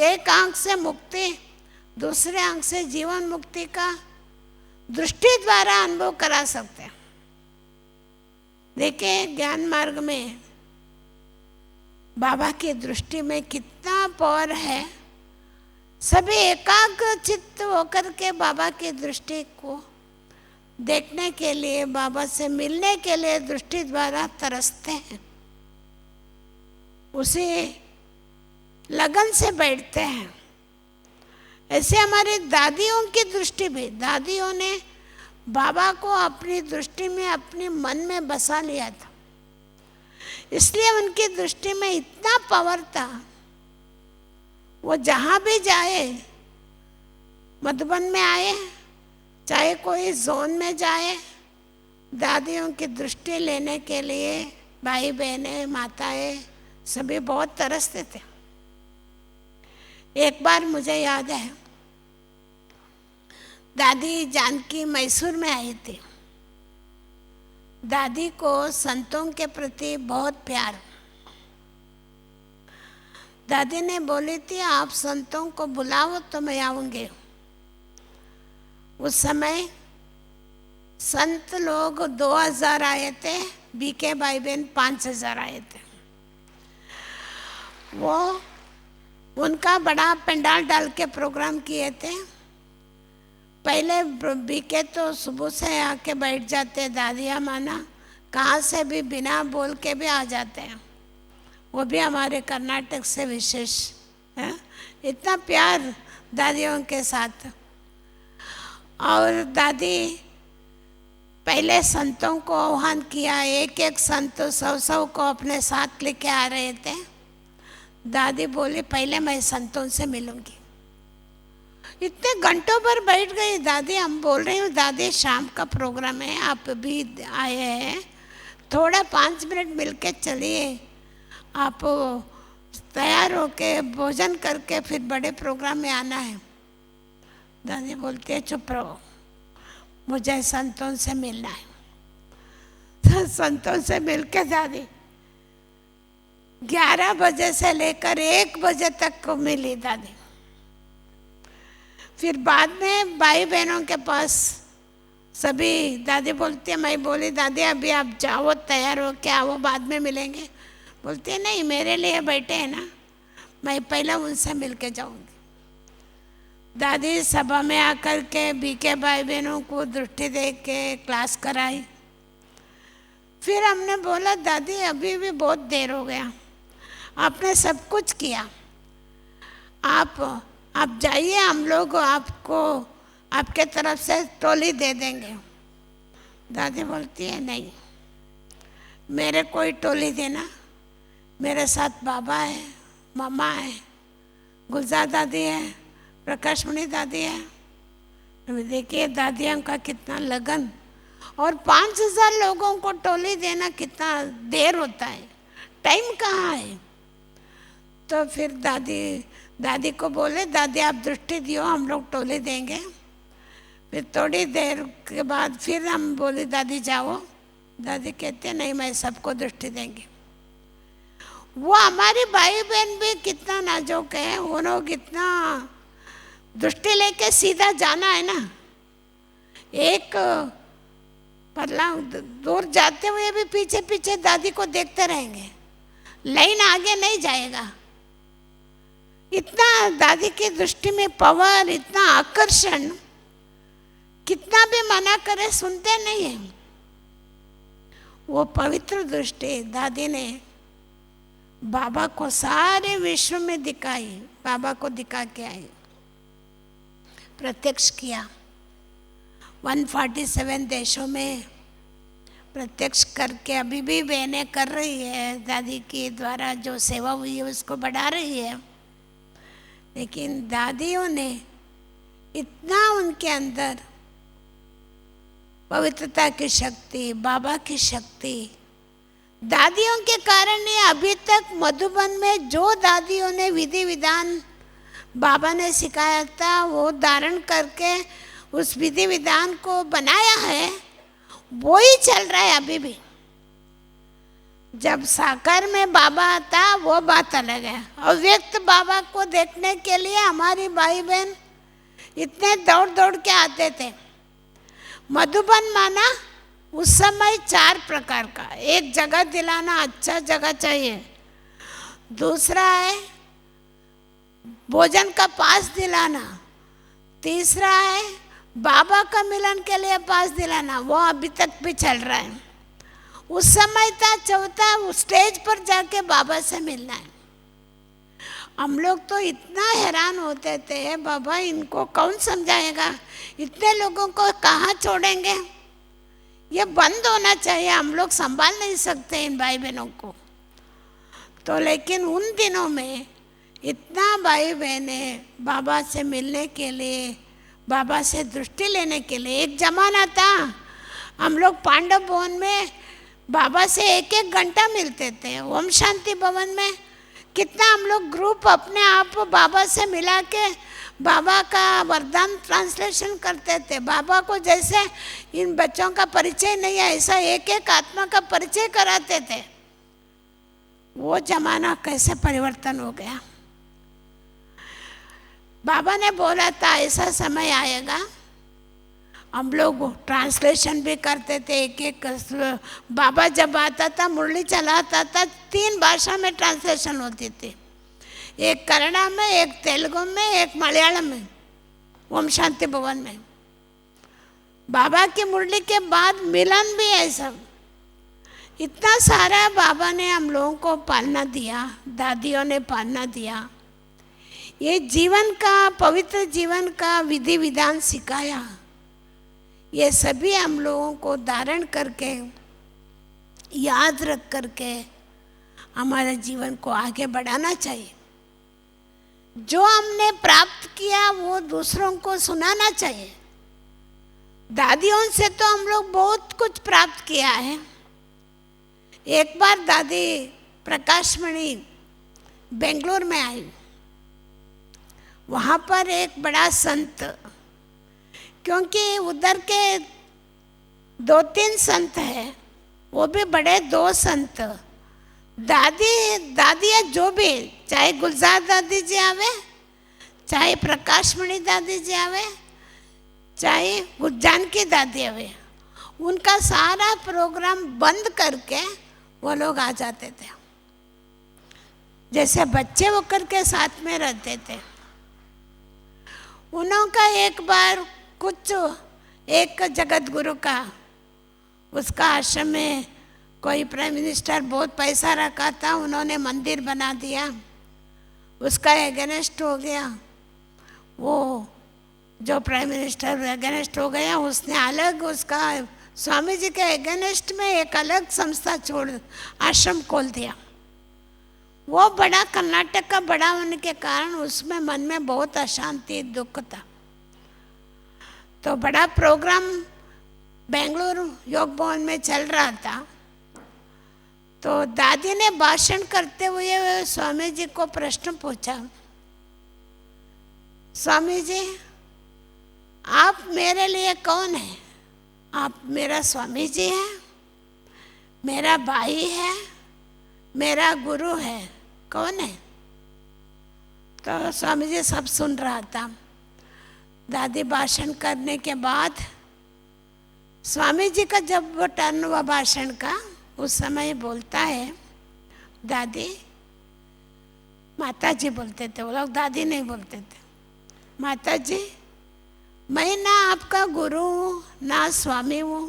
एक आंख से मुक्ति, दूसरे आंख से जीवन मुक्ति का दृष्टि द्वारा अनुभव करा सकते हैं। देखिए ज्ञान मार्ग में बाबा की दृष्टि में कितना पावर है। सभी एकाग्र चित्त होकर के बाबा की दृष्टि को देखने के लिए, बाबा से मिलने के लिए दृष्टि द्वारा तरसते हैं, उसी लगन से बैठते हैं। ऐसे हमारी दादियों की दृष्टि भी, दादियों ने बाबा को अपनी दृष्टि में, अपने मन में बसा लिया था, इसलिए उनकी दृष्टि में इतना पावर था। वो जहाँ भी जाए, मधुबन में आए, चाहे कोई जोन में जाए, दादियों की दृष्टि लेने के लिए भाई बहनें, माताएं सभी बहुत तरसते थे। एक बार मुझे याद है, दादी जानकी मैसूर में आई थी। दादी को संतों के प्रति बहुत प्यार। दादी ने बोली थी आप संतों को बुलाओ तो मैं आऊंगी। उस समय संत लोग 2000 आए थे, बीके भाई बहन 5000 आए थे। वो उनका बड़ा पंडाल डाल के प्रोग्राम किए थे। पहले बीके तो सुबह से आके बैठ जाते, दादिया माना कहाँ से भी बिना बोल के भी आ जाते हैं। वो भी हमारे कर्नाटक से विशेष है, इतना प्यार दादियों के साथ। और दादी पहले संतों को आह्वान किया, एक एक संत 100 को अपने साथ लेके आ रहे थे। दादी बोली पहले मैं संतों से मिलूंगी। इतने घंटों पर बैठ गई दादी। हम बोल रहे हैं दादी शाम का प्रोग्राम है, आप भी आए हैं, थोड़ा 5 मिनट मिल के चलिए, आप तैयार होके भोजन करके फिर बड़े प्रोग्राम में आना है। दादी बोलती है चुप रहो, मुझे संतों से मिलना है। तो संतों से मिल के दादी 11 बजे से लेकर 1 बजे तक को मिली दादी। फिर बाद में भाई बहनों के पास सभी, दादी बोलती है, मैं बोली दादी अभी आप जाओ तैयार हो के आओ, बाद में मिलेंगे। बोलती है नहीं मेरे लिए बैठे हैं ना, मैं पहले उनसे मिल के जाऊँगी। दादी सभा में आकर के बीके भाई बहनों को दृष्टि दे के क्लास कराई। फिर हमने बोला दादी अभी भी बहुत देर हो गया, आपने सब कुछ किया, आप जाइए, हम लोग आपको आपके तरफ से टोली दे देंगे। दादी बोलती है नहीं, मेरे कोई टोली देना, मेरे साथ बाबा है, मामा है, गुलजार दादी है, प्रकाशमणि दादी है। देखिए दादियों का कितना लगन। और 5000 लोगों को टोली देना कितना देर होता है, टाइम कहाँ है। तो फिर दादी को बोले, दादी आप दृष्टि दियो, हम लोग टोले देंगे। फिर थोड़ी देर के बाद फिर हम बोले दादी जाओ। दादी कहते नहीं, मैं सबको दृष्टि देंगे। वो हमारी भाई बहन भी कितना नाजुक है, वो लोग इतना दृष्टि लेके सीधा जाना है ना, एक पल्ला दूर जाते हुए भी पीछे पीछे दादी को देखते रहेंगे, लाइन आगे नहीं जाएगा। इतना दादी की दृष्टि में पावर, इतना आकर्षण, कितना भी मना करे सुनते नहीं है। वो पवित्र दृष्टि दादी ने बाबा को सारे विश्व में दिखाई, बाबा को दिखा के आई, प्रत्यक्ष किया। 147 देशों में प्रत्यक्ष करके अभी भी बहनें कर रही है, दादी के द्वारा जो सेवा हुई है उसको बढ़ा रही है। लेकिन दादियों ने इतना उनके अंदर पवित्रता की शक्ति, बाबा की शक्ति, दादियों के कारण ही अभी तक मधुबन में जो दादियों ने विधि विधान बाबा ने सिखाया था वो धारण करके उस विधि विधान को बनाया है, वो ही चल रहा है अभी भी। जब साकार में बाबा था वो बात अलग है। अव्यक्त बाबा को देखने के लिए हमारी भाई बहन इतने दौड़ दौड़ के आते थे। मधुबन माना उस समय 4 प्रकार का, एक जगह दिलाना, अच्छा जगह चाहिए, दूसरा है भोजन का पास दिलाना, तीसरा है बाबा का मिलन के लिए पास दिलाना, वो अभी तक भी चल रहा है। उस समय था चौथा स्टेज पर जाके बाबा से मिलना है। हम लोग तो इतना हैरान होते थे, बाबा इनको कौन समझाएगा, इतने लोगों को कहाँ छोड़ेंगे, ये बंद होना चाहिए, हम लोग संभाल नहीं सकते इन भाई बहनों को। तो लेकिन उन दिनों में इतना भाई बहने बाबा से मिलने के लिए, बाबा से दृष्टि लेने के लिए, एक जमाना था हम लोग पांडव भवन में बाबा से 1-1 घंटा मिलते थे। ओम शांति भवन में कितना हम लोग ग्रुप अपने आप बाबा से मिला के बाबा का वरदान ट्रांसलेशन करते थे। बाबा को जैसे इन बच्चों का परिचय नहीं है, ऐसा एक आत्मा का परिचय कराते थे। वो जमाना कैसे परिवर्तन हो गया। बाबा ने बोला था ऐसा समय आएगा, हम लोग ट्रांसलेशन भी करते थे, एक बाबा जब आता था मुरली चलाता था 3 भाषा में ट्रांसलेशन होती थी, एक कन्नड़ा में, एक तेलुगु में, एक मलयालम में, ओम शांति भवन में। बाबा की मुरली के बाद मिलन भी है सब। इतना सारा बाबा ने हम लोगों को पालना दिया, दादियों ने पालना दिया, ये जीवन का, पवित्र जीवन का विधि विधान सिखाया। ये सभी हम लोगों को धारण करके, याद रख करके हमारे जीवन को आगे बढ़ाना चाहिए। जो हमने प्राप्त किया वो दूसरों को सुनाना चाहिए। दादियों से तो हम लोग बहुत कुछ प्राप्त किया है। एक बार दादी प्रकाशमणि बेंगलोर में आई, वहाँ पर एक बड़ा संत, क्योंकि उधर के 2-3 संत हैं, वो भी बड़े 2 संत, दादियाँ जो भी, चाहे गुलजार दादी जी आवे, चाहे प्रकाशमणि दादी जी आवे, चाहे जानकी दादी आवे, उनका सारा प्रोग्राम बंद करके वो लोग आ जाते थे, जैसे बच्चे होकर के साथ में रहते थे। उनका एक बार कुछ, एक जगत गुरु का, उसका आश्रम में कोई प्राइम मिनिस्टर बहुत पैसा रखा था, उन्होंने मंदिर बना दिया, उसका एगेंस्ट हो गया। वो जो प्राइम मिनिस्टर एगेंस्ट हो गया, उसने अलग उसका स्वामी जी के एगेंस्ट में एक अलग संस्था छोड़ आश्रम खोल दिया। वो बड़ा कर्नाटक का बड़ा होने के कारण उसमें मन में बहुत अशांति, दुख था। तो बड़ा प्रोग्राम बेंगलुरु योग भवन में चल रहा था, तो दादी ने भाषण करते हुए स्वामी जी को प्रश्न पूछा, स्वामी जी आप मेरे लिए कौन है? आप मेरा स्वामी जी हैं, मेरा भाई है, मेरा गुरु है, कौन है? तो स्वामी जी सब सुन रहा था। दादी भाषण करने के बाद स्वामी जी का जब वो टर्न हुआ भाषण का, उस समय बोलता है, दादी, माता जी बोलते थे वो लोग, दादी नहीं बोलते थे, माता जी मैं ना आपका गुरु हूँ ना स्वामी हूँ,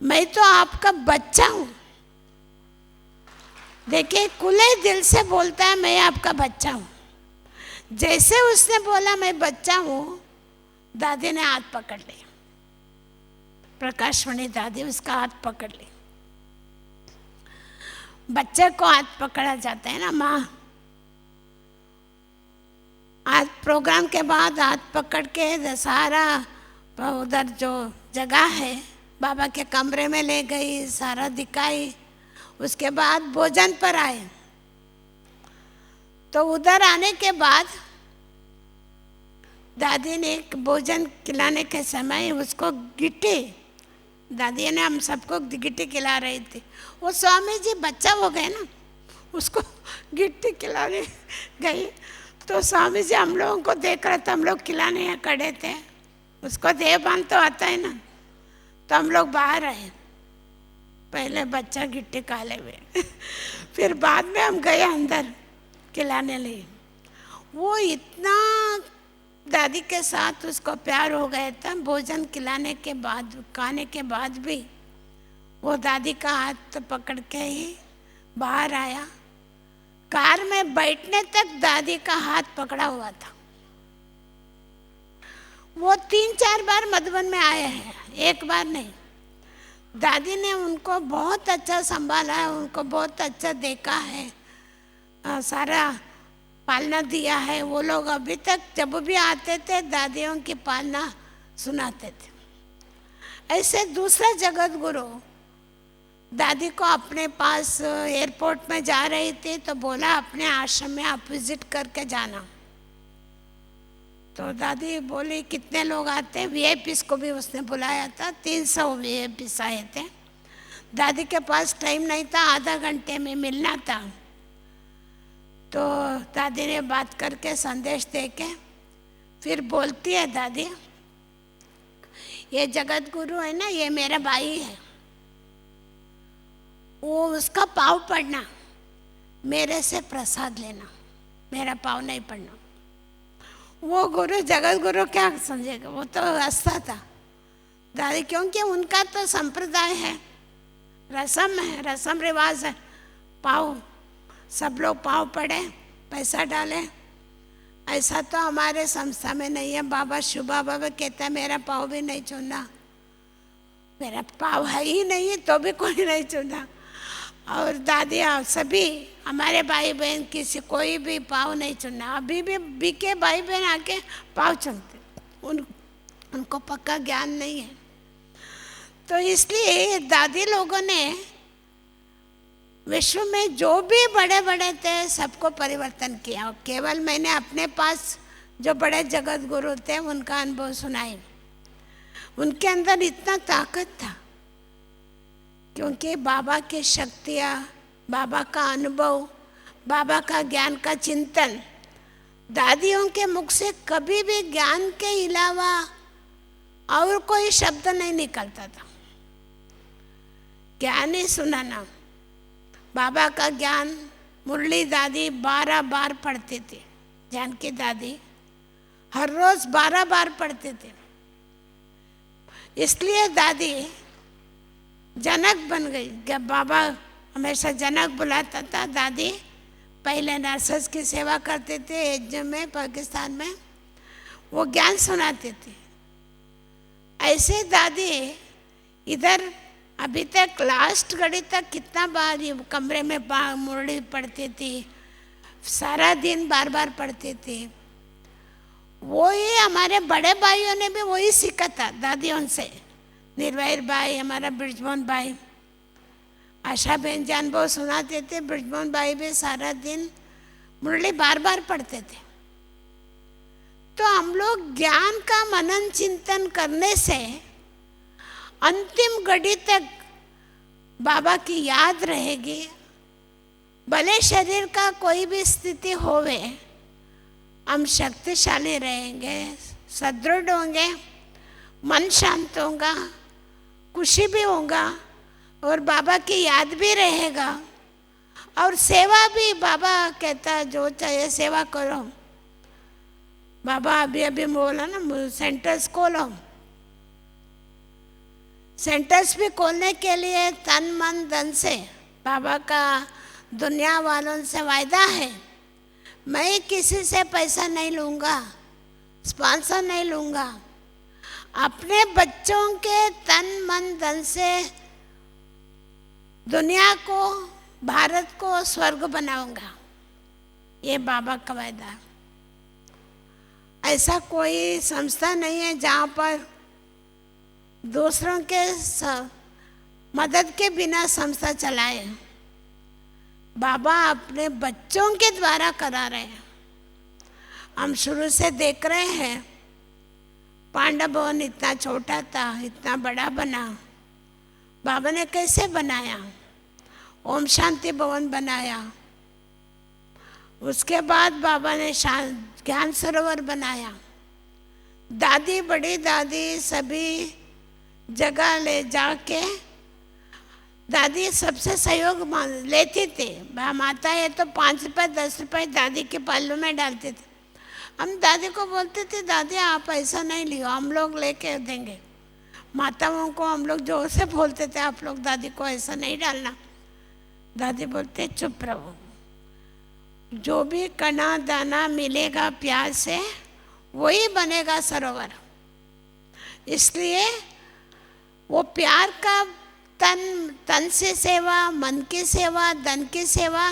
मैं तो आपका बच्चा हूँ। देखिए खुले दिल से बोलता है मैं आपका बच्चा हूँ। जैसे उसने बोला मैं बच्चा हूँ, दादी ने हाथ पकड़ लिया, प्रकाशमणि दादी उसका हाथ पकड़ ली। बच्चे को हाथ पकड़ा जाता है ना माँ, आज प्रोग्राम के बाद हाथ पकड़ के सारा उधर जो जगह है बाबा के कमरे में ले गई, सारा दिखाई। उसके बाद भोजन पर आए, तो उधर आने के बाद दादी ने भोजन खिलाने के समय उसको गिट्टी, दादी ने हम सबको गिट्टी खिला रही थी। वो स्वामी जी बच्चा हो गए ना, उसको गिट्टी खिलाने गई, तो स्वामी जी हम लोगों को देख रहे थे, हम लोग खिलाने यहाँ खड़े थे, उसको देवभान तो आता है ना, तो हम लोग बाहर आए। पहले बच्चा गिट्टी खा ले हुए फिर बाद में हम गए अंदर खिलाने लिए। वो इतना दादी के साथ उसको प्यार हो गया था, भोजन खिलाने के बाद, खाने के बाद भी वो दादी का हाथ पकड़ के ही बाहर आया। कार में बैठने तक दादी का हाथ पकड़ा हुआ था। वो 3-4 बार मधुबन में आए हैं, एक बार नहीं। दादी ने उनको बहुत अच्छा संभाला है, उनको बहुत अच्छा देखा है, सारा पालना दिया है। वो लोग अभी तक जब भी आते थे दादियों की पालना सुनाते थे। ऐसे दूसरा जगत गुरु दादी को अपने पास एयरपोर्ट में जा रही थी, तो बोला अपने आश्रम में आप विजिट करके जाना। तो दादी बोली कितने लोग आते हैं? वीआईपीस को भी उसने बुलाया था, 300 वीआईपीस आए थे। दादी के पास टाइम नहीं था, आधा घंटे में मिलना था। तो दादी ने बात करके संदेश दे के फिर बोलती है दादी, ये जगत गुरु है ना, ये मेरा भाई है, वो उसका पाँव पड़ना, मेरे से प्रसाद लेना, मेरा पाँव नहीं पड़ना। वो गुरु जगत गुरु क्या समझेगा, वो तो हंसता था दादी, क्योंकि उनका तो संप्रदाय है, रस्म है, रस्म रिवाज है। पाँव सब लोग पाँव पड़े, पैसा डाले, ऐसा तो हमारे संस्था में नहीं है। बाबा शुभा बाबा कहता है मेरा पाँव भी नहीं छूना, मेरा पाँव है ही नहीं तो भी कोई नहीं छूना। और दादियाँ सभी हमारे भाई बहन किसी कोई भी पाँव नहीं छूना। अभी भी बीके भाई बहन आके पाँव छूते, उनको पक्का ज्ञान नहीं है। तो इसलिए दादी लोगों ने विश्व में जो भी बड़े बड़े थे सबको परिवर्तन किया। केवल मैंने अपने पास जो बड़े जगत गुरु थे उनका अनुभव सुनाई। उनके अंदर इतना ताकत था क्योंकि बाबा की शक्तियाँ, बाबा का अनुभव, बाबा का ज्ञान का चिंतन, दादियों के मुख से कभी भी ज्ञान के अलावा और कोई शब्द नहीं निकलता था। ज्ञान ही सुनाना, बाबा का ज्ञान। मुरली दादी 12 बार पढ़ती थी, जानकी दादी हर रोज 12 बार पढ़ते थे। इसलिए दादी जनक बन गई। जब बाबा हमेशा जनक बुलाता था, दादी पहले नर्सेस की सेवा करते थे यज्ञ में, पाकिस्तान में, वो ज्ञान सुनाते थे। ऐसे दादी इधर अभी तक लास्ट घड़ी तक कितना बार ये कमरे में मुरली पढ़ती थी, सारा दिन बार बार पढ़ती थी। वो ही हमारे बड़े भाइयों ने भी वही सीखा था दादियों से। निर्वैर भाई, हमारा ब्रिजमोहन भाई, आशा बहन जान बहुत सुनाते थे। ब्रिजमोहन भाई भी सारा दिन मुरली बार बार पढ़ते थे। तो हम लोग ज्ञान का मनन चिंतन करने से अंतिम घड़ी तक बाबा की याद रहेगी। भले शरीर का कोई भी स्थिति होवे, हम शक्तिशाली रहेंगे, सदृढ़ होंगे, मन शांत होगा, खुशी भी होगा और बाबा की याद भी रहेगा। और सेवा भी, बाबा कहता जो चाहिए सेवा करो। बाबा अभी अभी बोला ना सेंटर्स खोलो। सेंटर्स भी खोलने के लिए तन मन धन से बाबा का दुनिया वालों से वायदा है। मैं किसी से पैसा नहीं लूँगा, स्पॉन्सर नहीं लूँगा, अपने बच्चों के तन मन धन से दुनिया को, भारत को स्वर्ग बनाऊंगा। ये बाबा का वायदा है। ऐसा कोई संस्था नहीं है जहाँ पर दूसरों के मदद के बिना संस्था चलाए। बाबा अपने बच्चों के द्वारा करा रहे हैं। हम शुरू से देख रहे हैं, पांडव भवन इतना छोटा था, इतना बड़ा बना। बाबा ने कैसे बनाया? ओम शांति भवन बनाया। उसके बाद बाबा ने ज्ञान सरोवर बनाया। दादी, बड़ी दादी सभी जगह ले जाके दादी सबसे सहयोग लेती थी। हम आता है तो 5 रुपए 10 रुपए दादी के पल्लू में डालते थे। हम दादी को बोलते थे, दादी आप ऐसा नहीं लियो, हम लोग लेके देंगे। माताओं को हम लोग जोर से बोलते थे, आप लोग दादी को ऐसा नहीं डालना। दादी बोलते चुप रहो, जो भी कणा दाना मिलेगा प्यार से वही बनेगा सरोवर। इसलिए वो प्यार का तन से सेवा, मन की सेवा, धन की सेवा,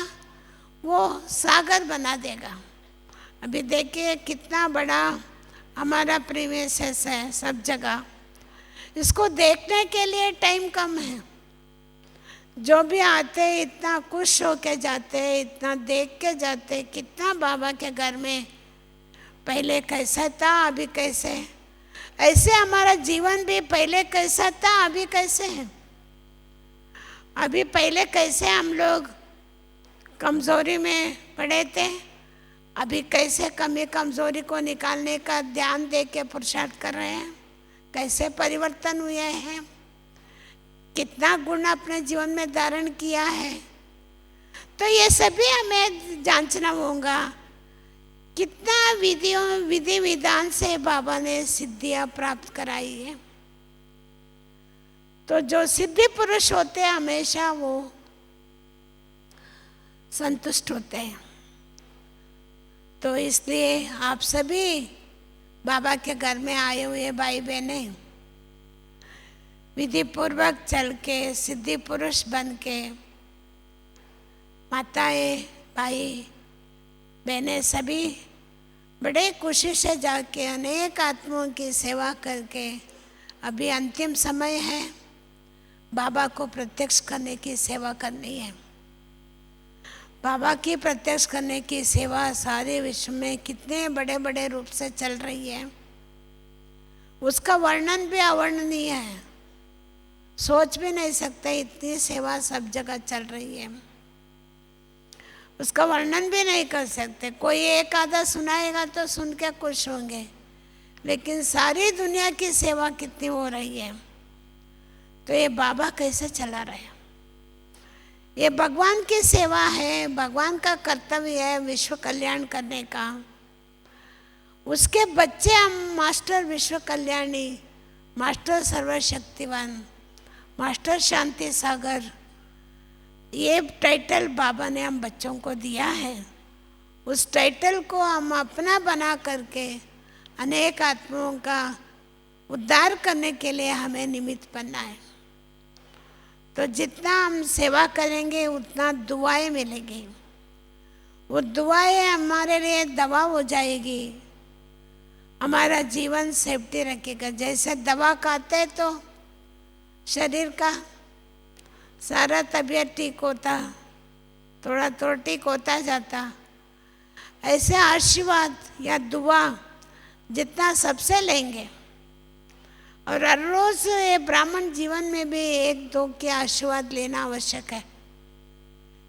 वो सागर बना देगा। अभी देखिए कितना बड़ा हमारा प्रीमियस है सब जगह। इसको देखने के लिए टाइम कम है। जो भी आते इतना खुश होके जाते, इतना देख के जाते, कितना बाबा के घर में पहले कैसा था अभी कैसे। ऐसे हमारा जीवन भी पहले कैसा था अभी कैसे है। अभी पहले कैसे हम लोग कमज़ोरी में पड़े थे, अभी कैसे कमी कमज़ोरी को निकालने का ध्यान दे के पुरुषार्थ कर रहे हैं, कैसे परिवर्तन हुए हैं, कितना गुण अपने जीवन में धारण किया है। तो ये सभी हमें जांचना होगा। कितना विधि विधान से बाबा ने सिद्धियां प्राप्त कराई है। तो जो सिद्धि पुरुष होते हैं हमेशा वो संतुष्ट होते हैं। तो इसलिए आप सभी बाबा के घर में आए हुए भाई बहने विधि पूर्वक चल के सिद्धि पुरुष बन के, माताएं भाई बहनें सभी बड़े खुशी से जाके अनेक आत्माओं की सेवा करके, अभी अंतिम समय है, बाबा को प्रत्यक्ष करने की सेवा करनी है। बाबा की प्रत्यक्ष करने की सेवा सारे विश्व में कितने बड़े बड़े रूप से चल रही है, उसका वर्णन भी अवर्णनीय है। सोच भी नहीं सकते इतनी सेवा सब जगह चल रही है, उसका वर्णन भी नहीं कर सकते। कोई एक आधा सुनाएगा तो सुन के खुश होंगे, लेकिन सारी दुनिया की सेवा कितनी हो रही है। तो ये बाबा कैसे चला रहे हैं? ये भगवान की सेवा है, भगवान का कर्तव्य है विश्व कल्याण करने का। उसके बच्चे हम मास्टर विश्व कल्याणी, मास्टर सर्वशक्तिवान, मास्टर शांति सागर, ये टाइटल बाबा ने हम बच्चों को दिया है। उस टाइटल को हम अपना बना करके अनेक आत्माओं का उद्धार करने के लिए हमें निमित्त बनना है। तो जितना हम सेवा करेंगे उतना दुआएं मिलेंगी। वो दुआएं हमारे लिए दवा हो जाएगी, हमारा जीवन सेफ्टी रखेगा। जैसे दवा खाते तो शरीर का सारा तबीयत ठीक होता, थोड़ा थोड़ा ठीक होता जाता। ऐसे आशीर्वाद या दुआ जितना सबसे लेंगे, और हर रोज ये ब्राह्मण जीवन में भी एक दो के आशीर्वाद लेना आवश्यक है,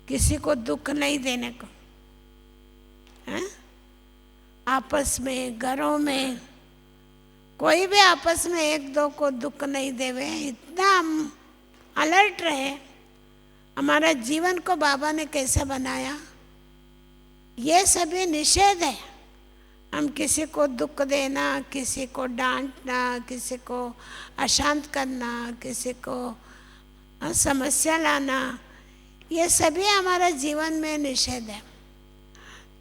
किसी को दुख नहीं देने को है? आपस में, घरों में, कोई भी आपस में एक दो को दुख नहीं देवे, इतना हम अलर्ट रहे। हमारा जीवन को बाबा ने कैसे बनाया, ये सभी निषेध है। हम किसी को दुख देना, किसी को डांटना, किसी को अशांत करना, किसी को समस्या लाना, ये सभी हमारा जीवन में निषेध है।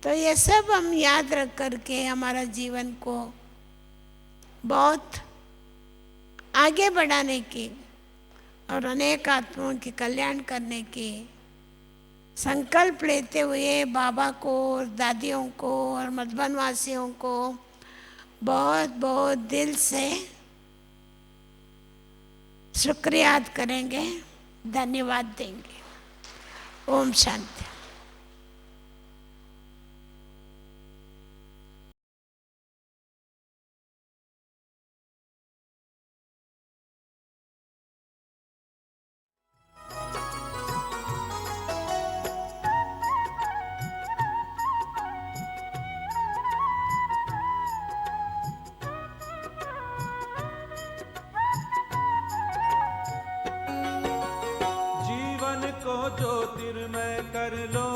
तो ये सब हम याद रख करके हमारा जीवन को बहुत आगे बढ़ाने की और अनेक आत्माओं की कल्याण करने की संकल्प लेते हुए बाबा को और दादियों को और मधुबन वासियों को बहुत बहुत दिल से शुक्रिया याद करेंगे, धन्यवाद देंगे। ओम शांति। जीवन को ज्योतिर्मय कर लो,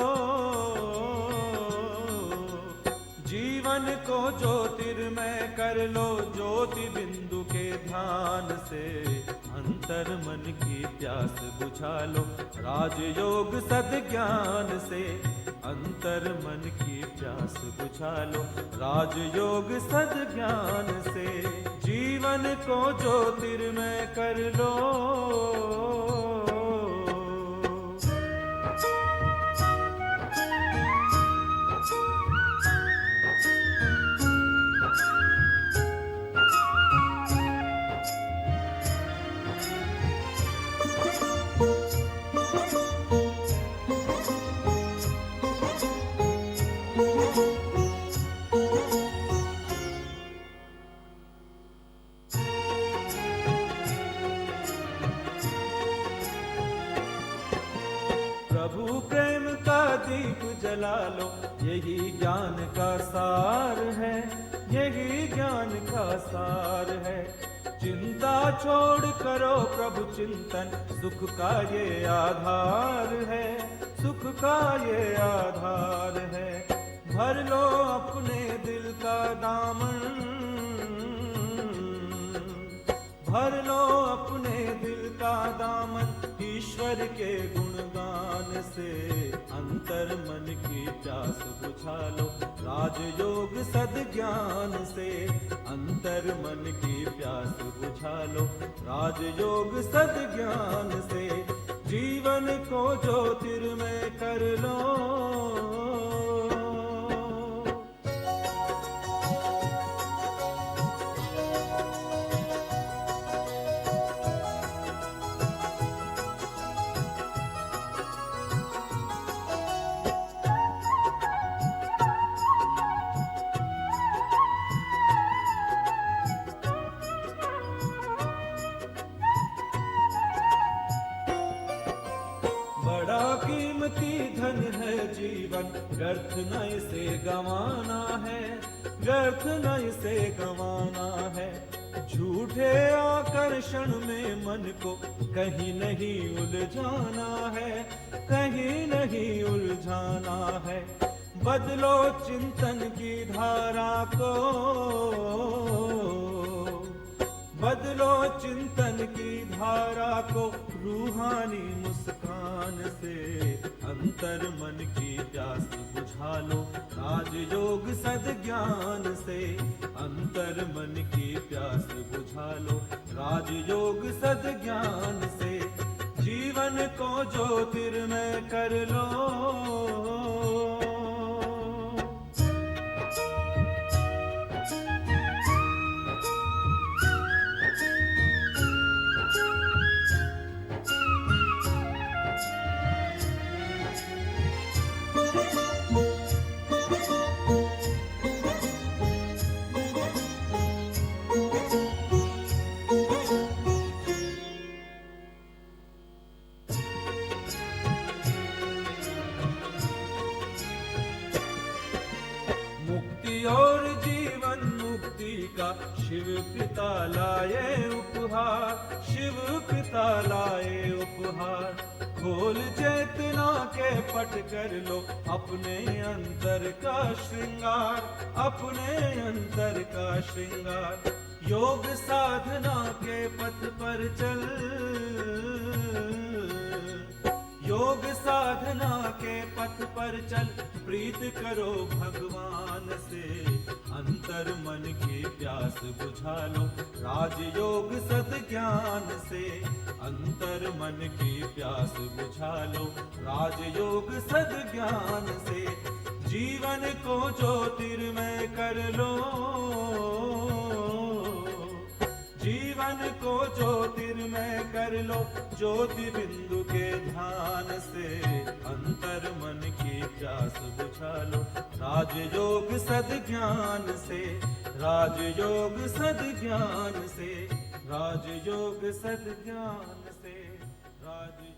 जीवन को ज्योतिर्मय कर लो, ज्योति बिंदु के ध्यान से अंतर मन की प्यास बुझा लो, राजयोग सद्ज्ञान से अंतर मन की प्यास बुझा लो, राजयोग सद्ज्ञान से जीवन को ज्योतिर्मय कर लो। प्रभु प्रेम का दीप जला लो, यही ज्ञान का सार है, यही ज्ञान का सार है। चिंता छोड़ करो प्रभु चिंतन, सुख का ये आधार है, सुख का ये आधार है। भर लो अपने दिल का दामन, भर लो अपने दिल का दामन, ईश्वर के गुणगान से अंतर मन की प्यास बुझा लो, राजयोग सद्ज्ञान से अंतर मन की प्यास बुझा लो, राजयोग सद्ज्ञान से जीवन को ज्योतिर्मय कर लो। बड़ा कीमती धन है जीवन, व्यर्थ न इसे गंवाना है, व्यर्थ न इसे गंवाना है। झूठे आकर्षण में मन को कहीं नहीं उलझाना है, कहीं नहीं उलझाना है। बदलो चिंतन की धारा को, बदलो चिंतन की धारा को, रूहानी मुस्कान से अंतर मन की प्यास बुझा लो, राजयोग सद्ज्ञान से अंतर मन की प्यास बुझा लो, राजयोग सद्ज्ञान से जीवन को ज्योतिर्मय कर लो। शिव पिता लाए उपहार, शिव पिता लाए उपहार। खोल चेतना के पट कर लो अपने अंतर का श्रृंगार, अपने अंतर का श्रृंगार। योग साधना के पथ पर चल, योग साधना के पथ पर चल। प्रीत करो भगवान से, अंतर मन की प्यास बुझा लो राजयोग सद्ज्ञान से। अंतर मन की प्यास बुझा लो राजयोग सद्ज्ञान से। जीवन को ज्योतिर्मय कर लो, जीवन को ज्योतिर्मय कर लो ज्योति बिंदु के ध्यान से। अंतर मन की प्यास बुझा लो राजयोग सद्ज्ञान से, राजयोग सद्ज्ञान से, राजयोग सद्ज्ञान से, राजयोग